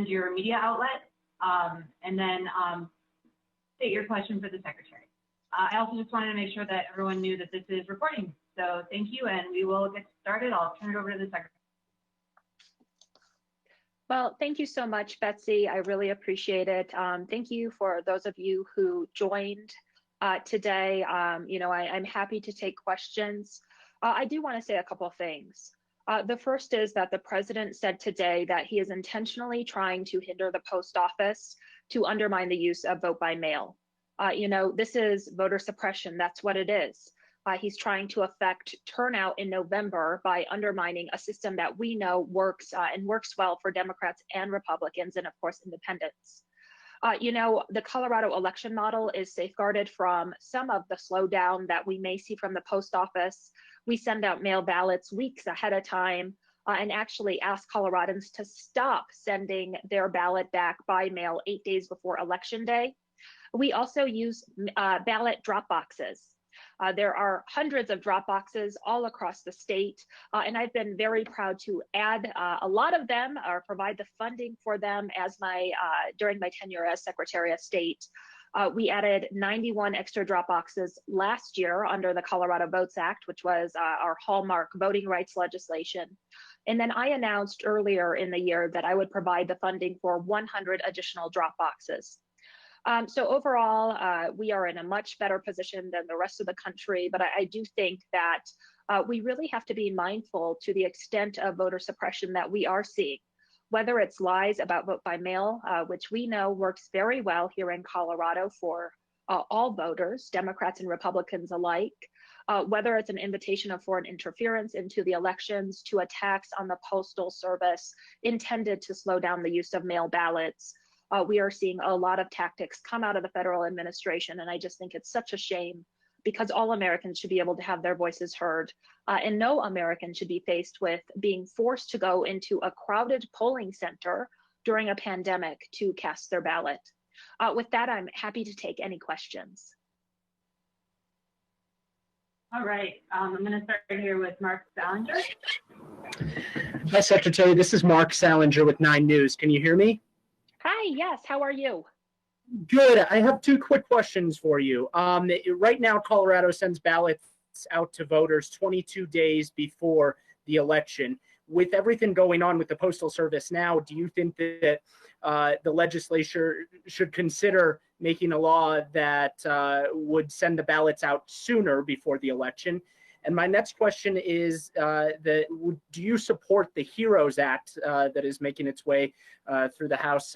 your media outlet, and then state your question for the secretary. I also just wanted to make sure that everyone knew that this is recording. So thank you, and we will get started. I'll turn it over to the secretary. Well, thank you so much, Betsy. I really appreciate it. Thank you for those of you who joined today. I'm happy to take questions. I do want to say a couple of things. The first is that the president said today that he is intentionally trying to hinder the post office to undermine the use of vote by mail. This is voter suppression. That's what it is. He's trying to affect turnout in November by undermining a system that we know works and works well for Democrats and Republicans, and of course, independents. The Colorado election model is safeguarded from some of the slowdown that we may see from the post office. We send out mail ballots weeks ahead of time and actually ask Coloradans to stop sending their ballot back by mail 8 days before Election Day. We also use ballot drop boxes. There are hundreds of drop boxes all across the state, and I've been very proud to add a lot of them or provide the funding for them as during my tenure as Secretary of State. We added 91 extra drop boxes last year under the Colorado Votes Act, which was our hallmark voting rights legislation. And then I announced earlier in the year that I would provide the funding for 100 additional drop boxes. So overall, we are in a much better position than the rest of the country, but I do think that we really have to be mindful to the extent of voter suppression that we are seeing, whether it's lies about vote by mail, which we know works very well here in Colorado for all voters, Democrats and Republicans alike, whether it's an invitation of foreign interference into the elections, to attacks on the Postal Service intended to slow down the use of mail ballots. We are seeing a lot of tactics come out of the federal administration, and I just think it's such a shame because all Americans should be able to have their voices heard, and no American should be faced with being forced to go into a crowded polling center during a pandemic to cast their ballot. With that, I'm happy to take any questions. All right, I'm going to start here with Mark Salinger. Hi, Secretary. This is Mark Salinger with 9 News. Can you hear me? Hi, yes, how are you? Good. I have 2 quick questions for you. Right now, Colorado sends ballots out to voters 22 days before the election. With everything going on with the Postal Service now, do you think that the legislature should consider making a law that would send the ballots out sooner before the election? And my next question is, do you support the HEROES Act that is making its way through the House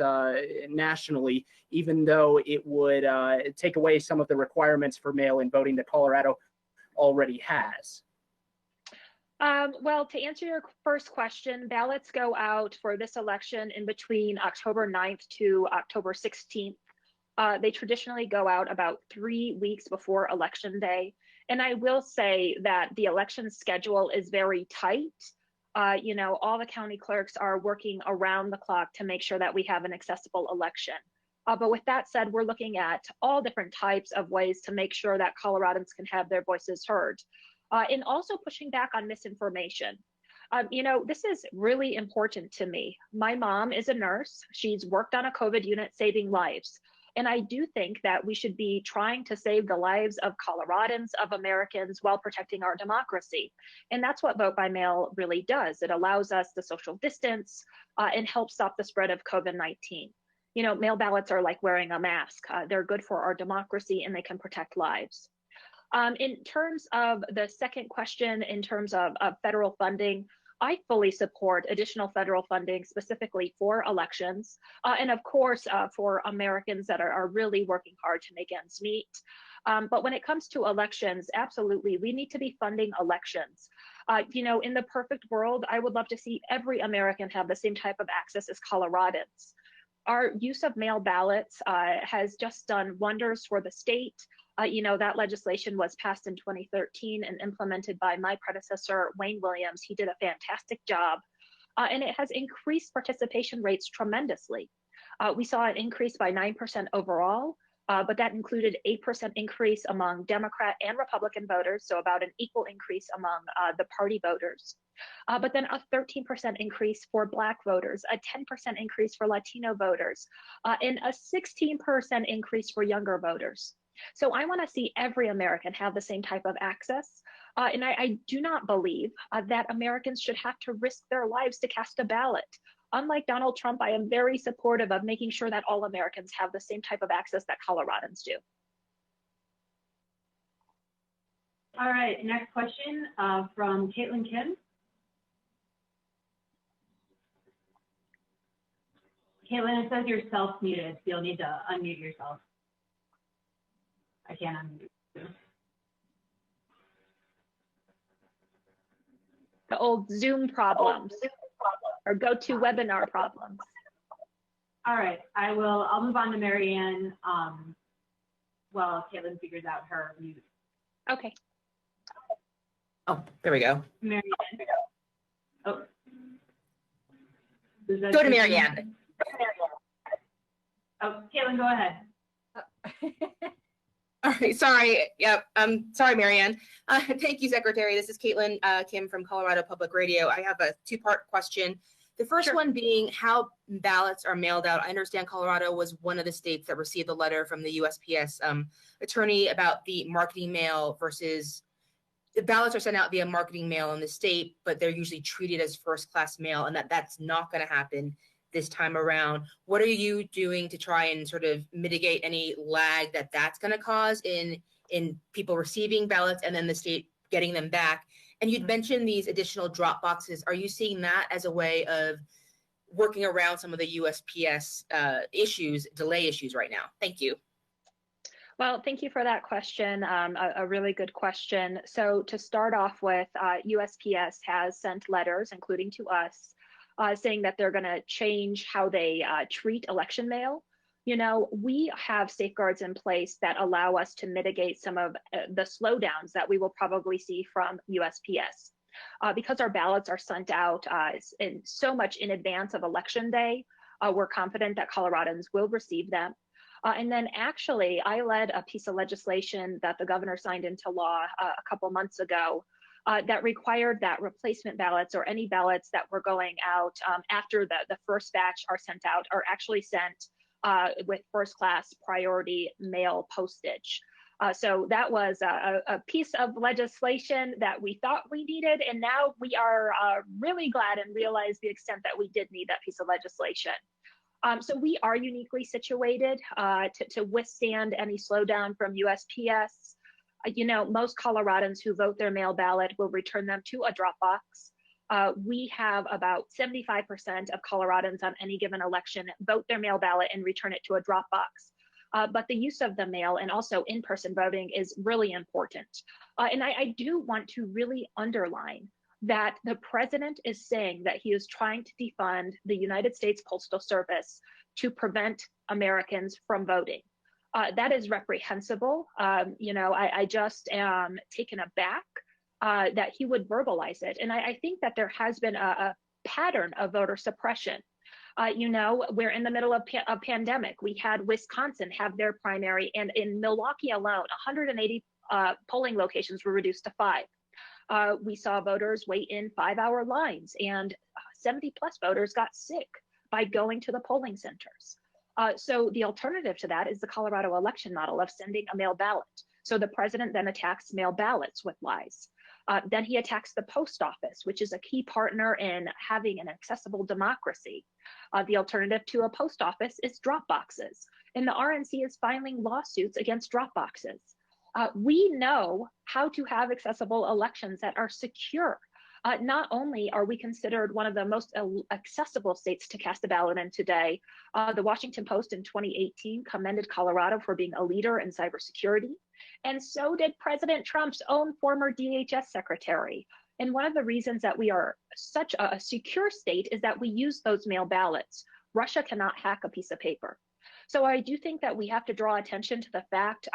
nationally, even though it would take away some of the requirements for mail-in voting that Colorado already has? Well, to answer your first question, ballots go out for this election in between October 9th to October 16th. They traditionally go out about 3 weeks before Election Day. And I will say that the election schedule is very tight. All the county clerks are working around the clock to make sure that we have an accessible election. But with that said, we're looking at all different types of ways to make sure that Coloradans can have their voices heard. And also pushing back on misinformation. This is really important to me. My mom is a nurse. She's worked on a COVID unit saving lives. And I do think that we should be trying to save the lives of Coloradans, of Americans, while protecting our democracy. And that's what vote by mail really does. It allows us to social distance and help stop the spread of COVID-19. Mail ballots are like wearing a mask. They're good for our democracy and they can protect lives. In terms of the second question, in terms of federal funding, I fully support additional federal funding specifically for elections, and of course for Americans that are really working hard to make ends meet. But when it comes to elections, absolutely, we need to be funding elections. In the perfect world, I would love to see every American have the same type of access as Coloradans. Our use of mail ballots has just done wonders for the state. That legislation was passed in 2013 and implemented by my predecessor, Wayne Williams. He did a fantastic job, and it has increased participation rates tremendously. We saw an increase by 9% overall, but that included 8% increase among Democrat and Republican voters, so about an equal increase among the party voters. But then a 13% increase for Black voters, a 10% increase for Latino voters, and a 16% increase for younger voters. So I want to see every American have the same type of access. And I do not believe that Americans should have to risk their lives to cast a ballot. Unlike Donald Trump, I am very supportive of making sure that all Americans have the same type of access that Coloradans do. All right, next question from Caitlin Kim. Caitlin, it says you're self-muted, so you'll need to unmute yourself. I can't unmute you. The old Zoom problems or GoToWebinar problems. All right, I'll move on to Marianne while Caitlin figures out her mute. Okay. Oh, there we go. Marianne. Oh. Go to Marianne. Oh, Caitlin, go ahead. All right, sorry. Yep. Sorry, Marianne. Thank you, Secretary. This is Caitlin Kim from Colorado Public Radio. I have a two-part question. The first one being how ballots are mailed out. I understand Colorado was one of the states that received a letter from the USPS attorney about the marketing mail versus the ballots are sent out via marketing mail in the state, but they're usually treated as first-class mail, and that's not going to happen this time around. What are you doing to try and sort of mitigate any lag that's going to cause in people receiving ballots and then the state getting them back? And you'd mentioned these additional drop boxes. Are you seeing that as a way of working around some of the USPS delay issues right now? Thank you. Well, thank you for that question. A really good question. So to start off with, USPS has sent letters, including to us, saying that they're going to change how they treat election mail. You know, we have safeguards in place that allow us to mitigate some of the slowdowns that we will probably see from USPS. Because our ballots are sent out in so much in advance of Election Day, we're confident that Coloradans will receive them. And then actually, I led a piece of legislation that the governor signed into law a couple months ago that required that replacement ballots or any ballots that were going out after the first batch are sent out are actually sent with first class priority mail postage. So that was a piece of legislation that we thought we needed, and now we are really glad and realize the extent that we did need that piece of legislation. So we are uniquely situated to withstand any slowdown from USPS. You know, most Coloradans who vote their mail ballot will return them to a drop box. We have about 75% of Coloradans on any given election vote their mail ballot and return it to a drop box. But the use of the mail and also in-person voting is really important. And I do want to really underline that the president is saying that he is trying to defund the United States Postal Service to prevent Americans from voting. That is reprehensible. You know, I just am taken aback that he would verbalize it. And I think that there has been a pattern of voter suppression. You know, we're in the middle of a pandemic. We had Wisconsin have their primary, and in Milwaukee alone, 180 polling locations were reduced to 5. We saw voters wait in 5-hour lines, and 70+ voters got sick by going to the polling centers. So the alternative to that is the Colorado election model of sending a mail ballot. So the president then attacks mail ballots with lies. Then he attacks the post office, which is a key partner in having an accessible democracy. The alternative to a post office is drop boxes, and the RNC is filing lawsuits against drop boxes. We know how to have accessible elections that are secure. Not only are we considered one of the most accessible states to cast a ballot in today, the Washington Post in 2018 commended Colorado for being a leader in cybersecurity, and so did President Trump's own former DHS secretary. And one of the reasons that we are such a secure state is that we use those mail ballots. Russia cannot hack a piece of paper. So I do think that we have to draw attention to the fact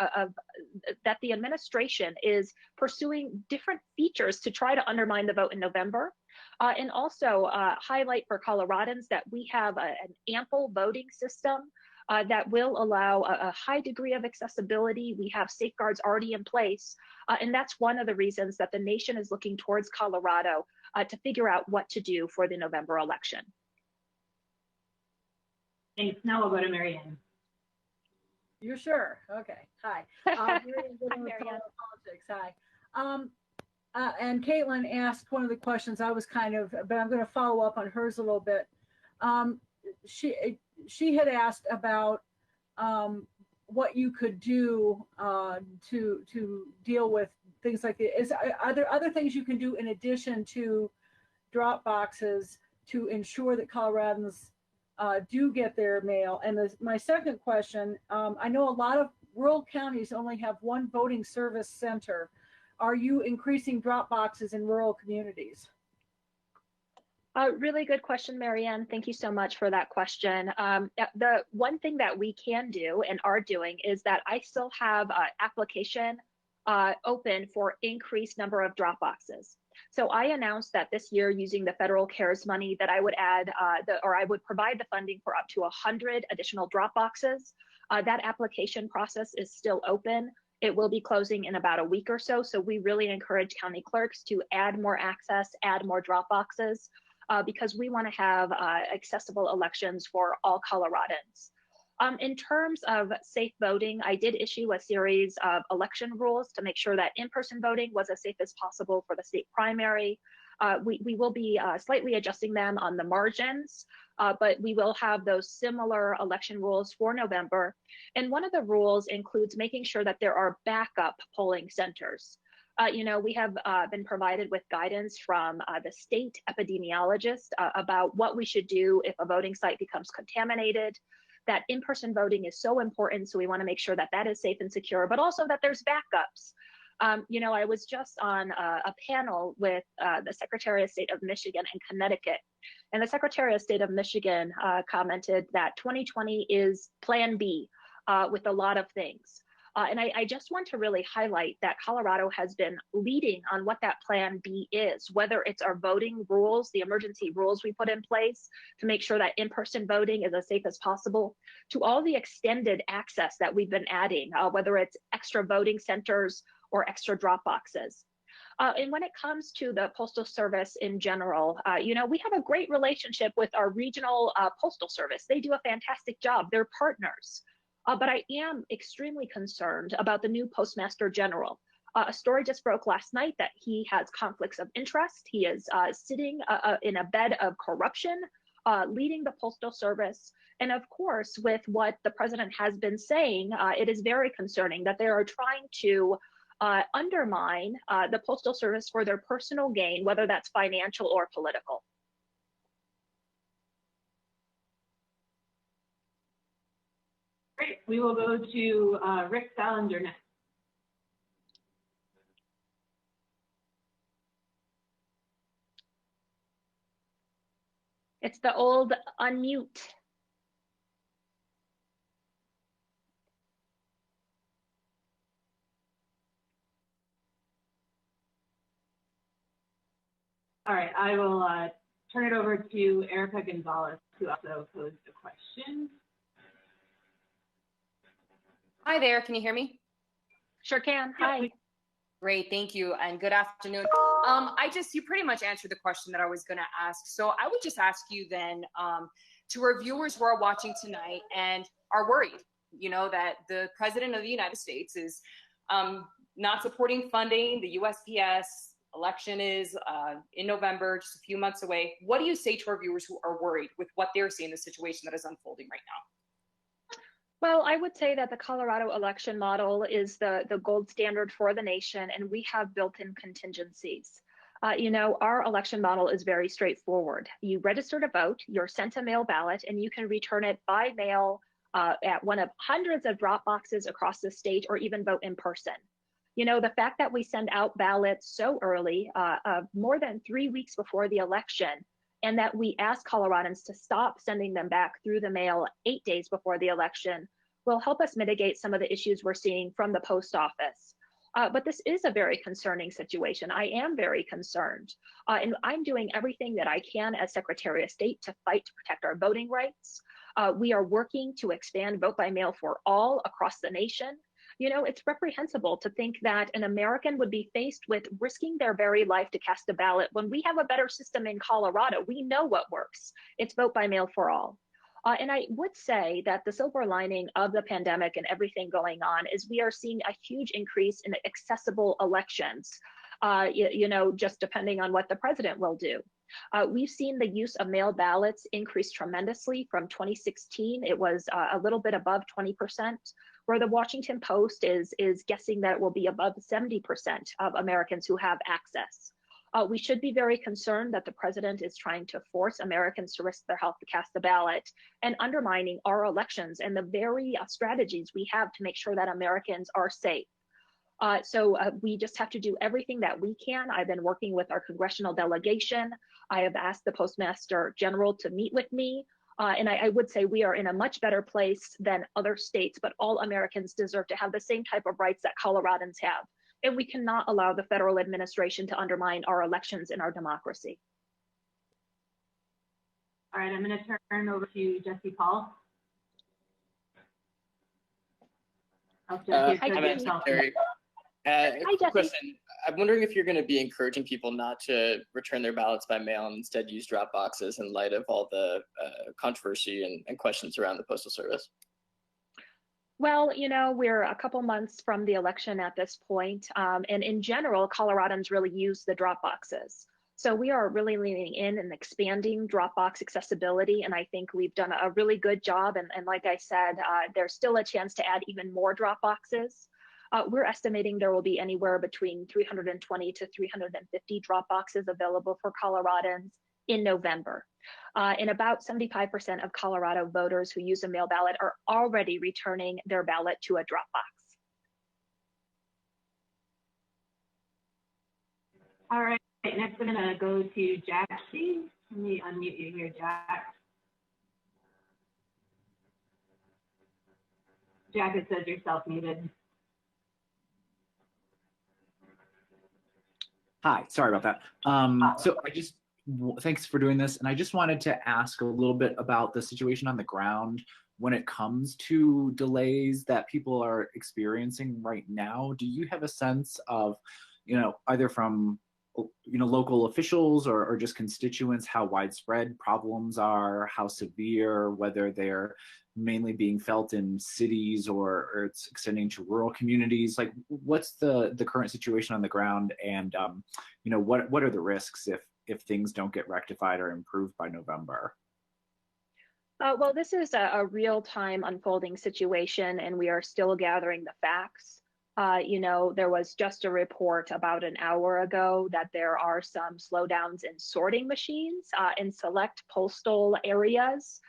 that the administration is pursuing different features to try to undermine the vote in November, and also highlight for Coloradans that we have an ample voting system that will allow a high degree of accessibility. We have safeguards already in place, and that's one of the reasons that the nation is looking towards Colorado to figure out what to do for the November election. Thanks. Now we'll go to Mary Ann. You're sure? Okay. Hi. Mary Ann with Mary Ann. Colorado Politics. Hi. And Caitlin asked one of the questions I was but I'm going to follow up on hers a little bit. She had asked about what you could do to deal with things like this. Are there other things you can do in addition to drop boxes to ensure that Coloradans do get their mail? And my second question, I know a lot of rural counties only have one voting service center. Are you increasing drop boxes in rural communities? Really good question, Marianne. Thank you so much for that question. The one thing that we can do and are doing is that I still have application open for increased number of drop boxes. So I announced that this year, using the federal CARES money, that I would add I would provide the funding for up to 100 additional drop boxes. That application process is still open. It will be closing in about a week or so. So we really encourage county clerks to add more access, add more drop boxes, because we want to have accessible elections for all Coloradans. In terms of safe voting, I did issue a series of election rules to make sure that in-person voting was as safe as possible for the state primary. We will be slightly adjusting them on the margins, but we will have those similar election rules for November. And one of the rules includes making sure that there are backup polling centers. We have been provided with guidance from the state epidemiologist about what we should do if a voting site becomes contaminated. That in-person voting is so important, so we want to make sure that that is safe and secure, but also that there's backups. I was just on a panel with the Secretary of State of Michigan and Connecticut, and the Secretary of State of Michigan commented that 2020 is Plan B with a lot of things. And I just want to really highlight that Colorado has been leading on what that Plan B is, whether it's our voting rules, the emergency rules we put in place to make sure that in-person voting is as safe as possible, to all the extended access that we've been adding, whether it's extra voting centers or extra drop boxes. And when it comes to the Postal Service in general, we have a great relationship with our regional Postal Service. They do a fantastic job. They're partners. But I am extremely concerned about the new Postmaster General. A story just broke last night that he has conflicts of interest. He is sitting in a bed of corruption, leading the Postal Service. And of course, with what the president has been saying, it is very concerning that they are trying to undermine the Postal Service for their personal gain, whether that's financial or political. Great. We will go to Rick Salinger next. It's the old unmute. All right, I will turn it over to Erica Gonzalez to also pose the question. Hi there, can you hear me? Sure can. Hi. Great, thank you, and good afternoon. You pretty much answered the question that I was gonna ask. So I would just ask you then, to our viewers who are watching tonight and are worried, that the President of the United States is not supporting funding, the USPS election is in November, just a few months away. What do you say to our viewers who are worried with what they're seeing, the situation that is unfolding right now? Well, I would say that the Colorado election model is the gold standard for the nation, and we have built-in contingencies. Our election model is very straightforward. You register to vote, you're sent a mail ballot, and you can return it by mail at one of hundreds of drop boxes across the state, or even vote in person. The fact that we send out ballots so early, more than 3 weeks before the election, and that we ask Coloradans to stop sending them back through the mail 8 days before the election will help us mitigate some of the issues we're seeing from the post office. But this is a very concerning situation. I am very concerned. And I'm doing everything that I can as Secretary of State to fight to protect our voting rights. We are working to expand vote by mail for all across the nation. You know, it's reprehensible to think that an American would be faced with risking their very life to cast a ballot when we have a better system in Colorado. We know what works. It's vote by mail for all. And I would say that the silver lining of the pandemic and everything going on is we are seeing a huge increase in accessible elections, you know, just depending on what the president will do. We've seen the use of mail ballots increase tremendously from 2016. It was a little bit above 20%, where the Washington Post is guessing that it will be above 70% of Americans who have access. We should be very concerned that the president is trying to force Americans to risk their health to cast the ballot and undermining our elections and the very strategies we have to make sure that Americans are safe. So we just have to do everything that we can. I've been working with our congressional delegation. I have asked the Postmaster General to meet with me. And I would say we are in a much better place than other states, but all Americans deserve to have the same type of rights that Coloradans have. And we cannot allow the federal administration to undermine our elections and our democracy. All right, I'm going to turn over to Jesse Paul. Hi, Jesse. Hi, Jesse. Question. I'm wondering if you're going to be encouraging people not to return their ballots by mail and instead use drop boxes in light of all the controversy and questions around the Postal Service. Well, you know, we're a couple months from the election at this point, and in general, Coloradans really use the drop boxes. So we are really leaning in and expanding drop box accessibility, and I think we've done a really good job. And like I said, there's still a chance to add even more drop boxes. We're estimating there will be anywhere between 320 to 350 drop boxes available for Coloradans in November. And about 75% of Colorado voters who use a mail ballot are already returning their ballot to a drop box. All right, next I'm going to go to Jackie. Let me unmute you here, Jack. Jack, it says you're self-muted. Hi, sorry about that. So thanks for doing this. And I just wanted to ask a little bit about the situation on the ground when it comes to delays that people are experiencing right now. Do you have a sense of, you know, either from, you know, local officials or just constituents, how widespread problems are, how severe, whether they're mainly being felt in cities or it's extending to rural communities? Like, what's the current situation on the ground, and you know, what are the risks if things don't get rectified or improved by November? Well, this is a real-time unfolding situation, and we are still gathering the facts. You know, there was just a report about an hour ago that there are some slowdowns in sorting machines in select postal areas.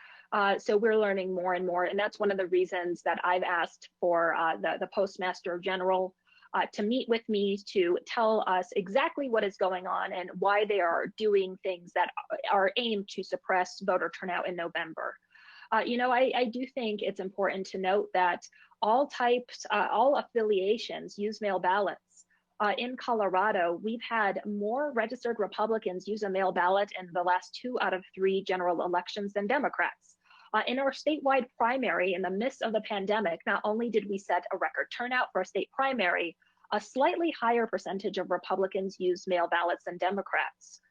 So we're learning more and more, and that's one of the reasons that I've asked for the Postmaster General to meet with me to tell us exactly what is going on and why they are doing things that are aimed to suppress voter turnout in November. You know, I do think it's important to note that all types, all affiliations use mail ballots. In Colorado, we've had more registered Republicans use a mail ballot in the last 2 out of 3 general elections than Democrats. In our statewide primary, in the midst of the pandemic, not only did we set a record turnout for a state primary, a slightly higher percentage of Republicans used mail ballots than Democrats.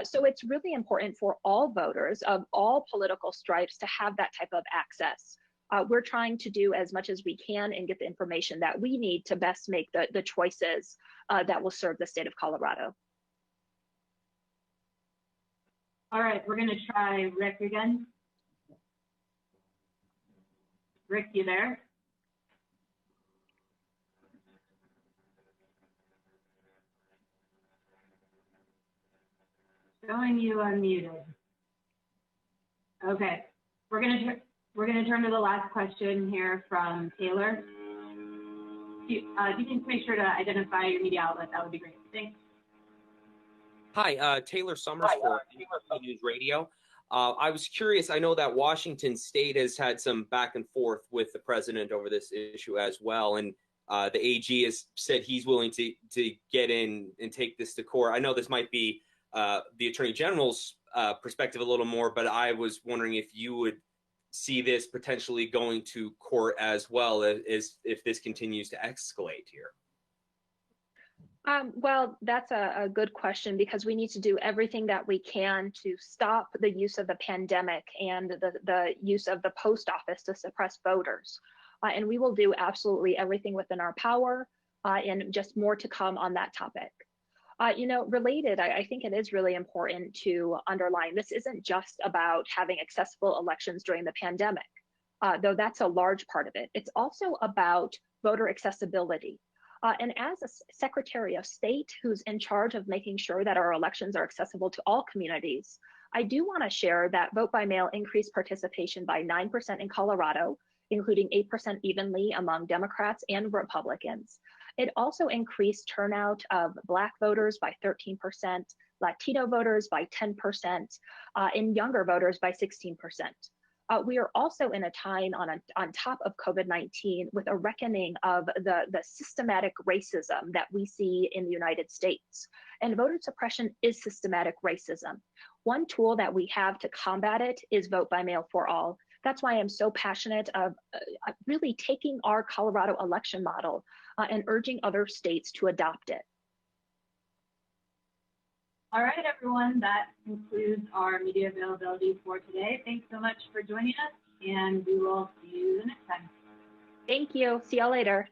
So it's really important for all voters of all political stripes to have that type of access. We're trying to do as much as we can and get the information that we need to best make the choices that will serve the state of Colorado. All right, we're going to try Rick again. Rick, you there? Showing you unmuted. Okay, we're gonna turn to the last question here from Taylor. If you can make sure to identify your media outlet, that would be great. Thanks. Hi, Taylor Summers for News Radio. I was curious, I know that Washington State has had some back and forth with the president over this issue as well, and the AG has said he's willing to get in and take this to court. I know this might be the Attorney General's perspective a little more, but I was wondering if you would see this potentially going to court as well as if this continues to escalate here? Well, that's a good question, because we need to do everything that we can to stop the use of the pandemic and the use of the post office to suppress voters. And we will do absolutely everything within our power, and just more to come on that topic. Related, I think it is really important to underline, this isn't just about having accessible elections during the pandemic, though that's a large part of it. It's also about voter accessibility. And as a Secretary of State who's in charge of making sure that our elections are accessible to all communities, I do want to share that vote by mail increased participation by 9% in Colorado, including 8% evenly among Democrats and Republicans. It also increased turnout of Black voters by 13%, Latino voters by 10%, and younger voters by 16%. We are also in a time on top of COVID-19 with a reckoning of the systematic racism that we see in the United States. And voter suppression is systematic racism. One tool that we have to combat it is vote by mail for all. That's why I'm so passionate of really taking our Colorado election model and urging other states to adopt it. All right, everyone, that concludes our media availability for today. Thanks so much for joining us, and we will see you next time. Thank you. See y'all later.